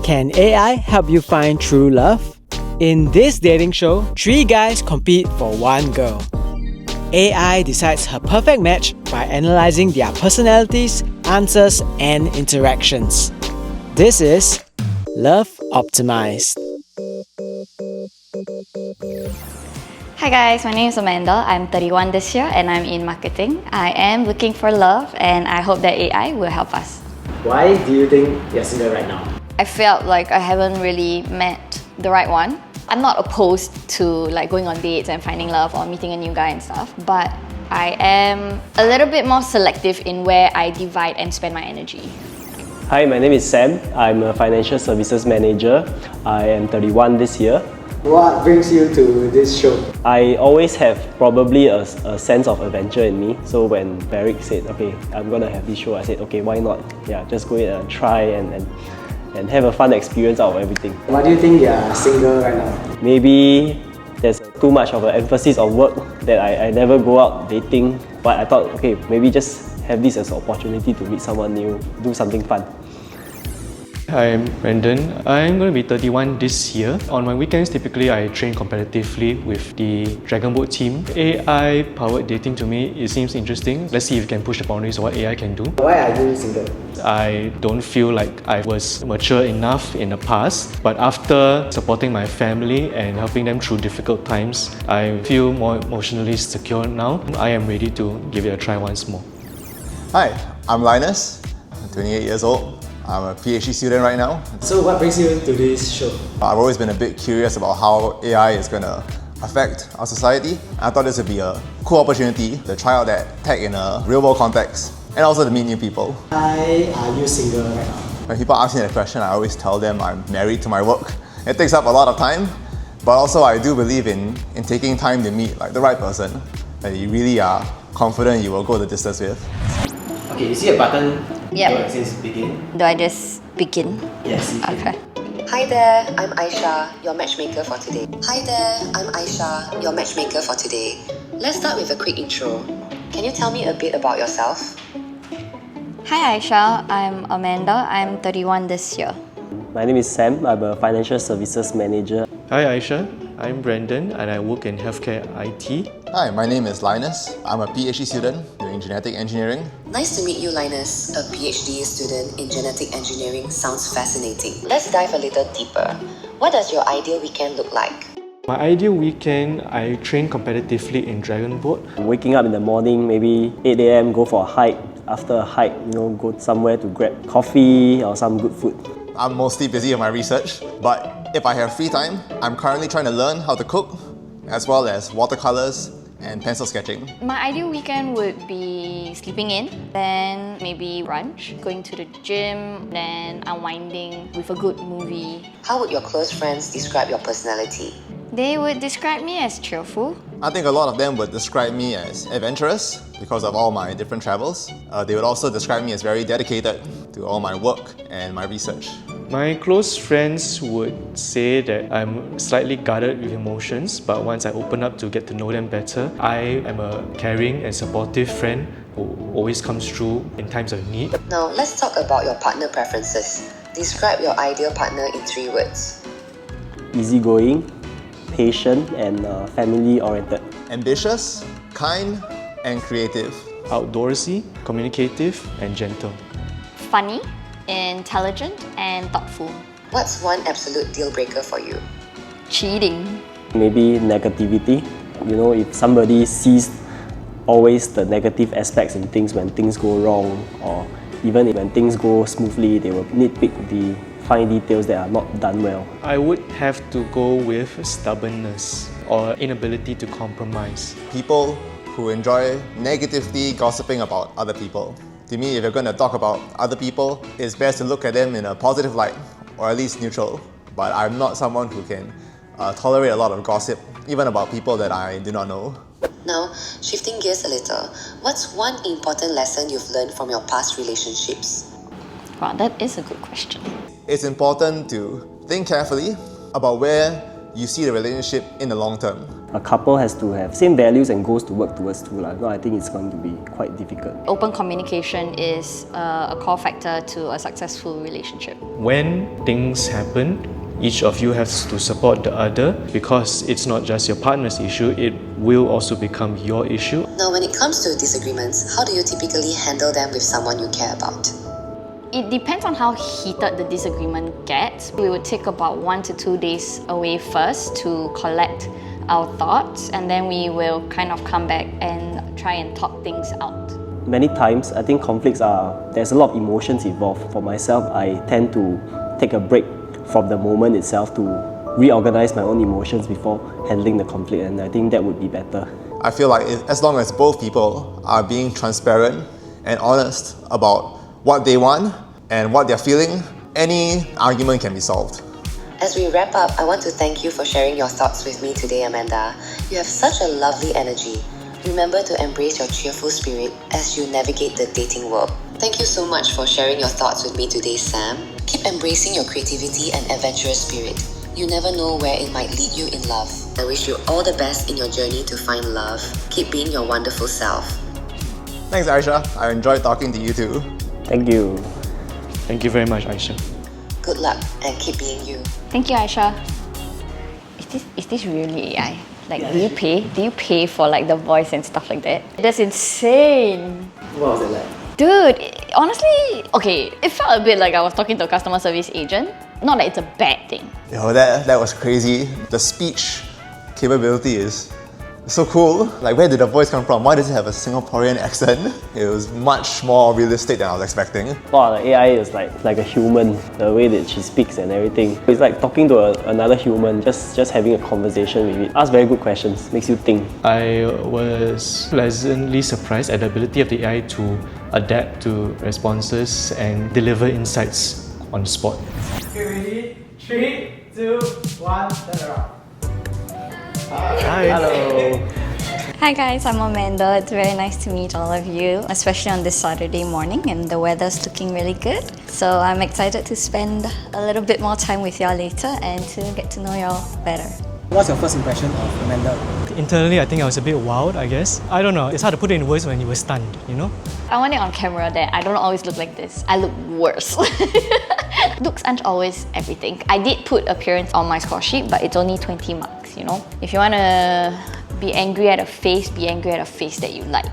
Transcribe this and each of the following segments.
Can AI help you find true love? In this dating show, 3 guys compete for 1 girl. AI decides her perfect match by analyzing their personalities, answers, and interactions. This is Love Optimized. Hi guys, my name is Amanda. I'm 31 this year and I'm in marketing. I am looking for love and I hope that AI will help us. Why do you think you're single right now? I felt like I haven't really met the right one. I'm not opposed to going on dates and finding love or meeting a new guy and stuff, but I am a little bit more selective in where I divide and spend my energy. Hi, my name is Sam. I'm a financial services manager. I am 31 this year. What brings you to this show? I always have probably a sense of adventure in me. So when Barrick said, okay, I'm gonna have this show, I said, okay, why not? Yeah, just go ahead and try and have a fun experience out of everything. Why do you think you're single right now? Maybe there's too much of an emphasis on work that I never go out dating. But I thought, okay, maybe just have this as an opportunity to meet someone new, do something fun. Hi, I'm Brandon. I'm going to be 31 this year. On my weekends, typically I train competitively with the Dragon Boat team. AI-powered dating to me, it seems interesting. Let's see if we can push the boundaries of what AI can do. Why are you single? I don't feel like I was mature enough in the past, but after supporting my family and helping them through difficult times, I feel more emotionally secure now. I am ready to give it a try once more. Hi, I'm Linus. I'm 28 years old. I'm a PhD student right now. So what brings you to this show? I've always been a bit curious about how AI is going to affect our society. I thought this would be a cool opportunity to try out that tech in a real-world context and also to meet new people. Why are you single right now? When people ask me that question, I always tell them I'm married to my work. It takes up a lot of time, but also I do believe in taking time to meet the right person that you really are confident you will go the distance with. Okay, you see a button? Yep. It says begin. Do I just begin? Yes. Okay. Hi there, I'm Aisha, your matchmaker for today. Hi there, I'm Aisha, your matchmaker for today. Let's start with a quick intro. Can you tell me a bit about yourself? Hi Aisha, I'm Amanda. I'm 31 this year. My name is Sam. I'm a financial services manager. Hi Aisha, I'm Brandon and I work in healthcare IT. Hi, my name is Linus. I'm a PhD student doing genetic engineering. Nice to meet you, Linus. A PhD student in genetic engineering sounds fascinating. Let's dive a little deeper. What does your ideal weekend look like? My ideal weekend, I train competitively in Dragon Boat. Waking up in the morning, maybe 8 a.m., go for a hike. After a hike, go somewhere to grab coffee or some good food. I'm mostly busy with my research, but if I have free time, I'm currently trying to learn how to cook, as well as watercolors and pencil sketching. My ideal weekend would be sleeping in, then maybe brunch, going to the gym, then unwinding with a good movie. How would your close friends describe your personality? They would describe me as cheerful. I think a lot of them would describe me as adventurous because of all my different travels. They would also describe me as very dedicated to all my work and my research. My close friends would say that I'm slightly guarded with emotions, but once I open up to get to know them better, I am a caring and supportive friend who always comes through in times of need. Now, let's talk about your partner preferences. Describe your ideal partner in 3 words. Easygoing, patient, and family-oriented. Ambitious, kind, and creative. Outdoorsy, communicative, and gentle. Funny, intelligent, and thoughtful. What's one absolute deal breaker for you? Cheating. Maybe negativity. If somebody sees always the negative aspects in things when things go wrong, or even when things go smoothly, they will nitpick the fine details that are not done well. I would have to go with stubbornness or inability to compromise. People who enjoy negatively gossiping about other people. To me, if you're going to talk about other people, it's best to look at them in a positive light, or at least neutral. But I'm not someone who can tolerate a lot of gossip, even about people that I do not know. Now, shifting gears a little, what's one important lesson you've learned from your past relationships? Wow, that is a good question. It's important to think carefully about where you see the relationship in the long term. A couple has to have same values and goals to work towards too. No, I think it's going to be quite difficult. Open communication is a core factor to a successful relationship. When things happen, each of you has to support the other because it's not just your partner's issue, it will also become your issue. Now, when it comes to disagreements, how do you typically handle them with someone you care about? It depends on how heated the disagreement gets. We would take about 1 to 2 days away first to collect our thoughts, and then we will kind of come back and try and talk things out. Many times, I think there's a lot of emotions involved. For myself, I tend to take a break from the moment itself to reorganize my own emotions before handling the conflict, and I think that would be better. I feel like as long as both people are being transparent and honest about what they want and what they're feeling, any argument can be solved. As we wrap up, I want to thank you for sharing your thoughts with me today, Amanda. You have such a lovely energy. Remember to embrace your cheerful spirit as you navigate the dating world. Thank you so much for sharing your thoughts with me today, Sam. Keep embracing your creativity and adventurous spirit. You never know where it might lead you in love. I wish you all the best in your journey to find love. Keep being your wonderful self. Thanks, Aisha. I enjoyed talking to you too. Thank you. Thank you very much, Aisha. Good luck and keep being you. Thank you, Aisha. Is this really AI? Like, do you pay? Do you pay for like the voice and stuff like that? That's insane. What was it like? Dude, honestly, okay, it felt a bit like I was talking to a customer service agent. Not that it's a bad thing. Yo, that was crazy. The speech capability is so cool. Like, where did the voice come from? Why does it have a Singaporean accent? It was much more realistic than I was expecting. Wow, the AI is like a human, the way that she speaks and everything. It's like talking to another human, just having a conversation with it. Ask very good questions, makes you think. I was pleasantly surprised at the ability of the AI to adapt to responses and deliver insights on the spot. Okay, ready? 3, 2, 1, turn around. Hi. Hello. Hi guys, I'm Amanda. It's very nice to meet all of you, especially on this Saturday morning, and the weather's looking really good. So I'm excited to spend a little bit more time with y'all later and to get to know y'all better. What's your first impression of Amanda? Internally, I think I was a bit wild, I guess. I don't know, it's hard to put it in words when you were stunned, you know? I want it on camera that I don't always look like this. I look worse. Looks aren't always everything. I did put appearance on my score sheet, but it's only 20 marks, you know? If you want to be angry at a face, be angry at a face that you like.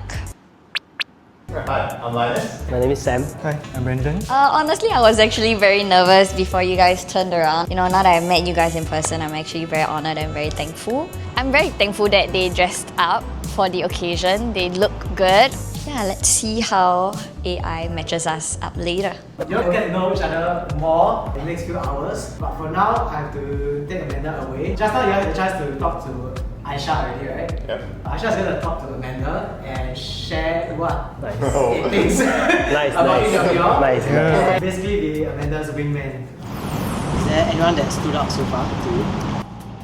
Hi, I'm Linus. My name is Sam. Hi, I'm Brendan. Honestly, I was actually very nervous before you guys turned around. You know, now that I met you guys in person, I'm actually very honored and very thankful. I'm very thankful that they dressed up for the occasion. They look good. Yeah, let's see how AI matches us up later. You'll get to know each other more in the next few hours. But for now, I have to take Amanda away. Just now you had the chance to talk to Aisha already, right? Yep. Aisha is going to talk to Amanda and share what Nice. it thinks Nice, about nice. each of y'all. Nice. And basically be Amanda's wingman. Is there anyone that stood out so far to you?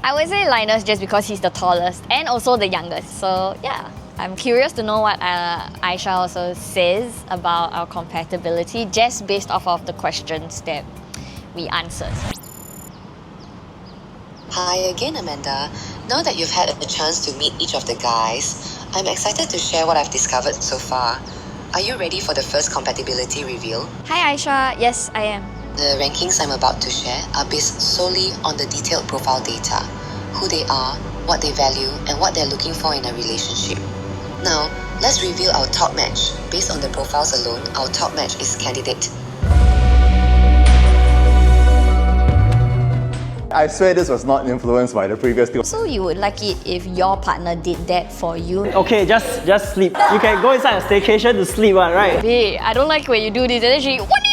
I would say Linus just because he's the tallest and also the youngest. So yeah, I'm curious to know what Aisha also says about our compatibility just based off of the questions that we answered. Hi again, Amanda. Now that you've had a chance to meet each of the guys, I'm excited to share what I've discovered so far. Are you ready for the first compatibility reveal? Hi Aisha, yes I am. The rankings I'm about to share are based solely on the detailed profile data, who they are, what they value, and what they're looking for in a relationship. Now, let's reveal our top match. Based on the profiles alone, our top match is candidate. I swear this was not influenced by the previous two. So you would like it if your partner did that for you? Okay, just sleep. You can go inside a staycation to sleep, right? Babe, I don't like when you do this. And then she, what do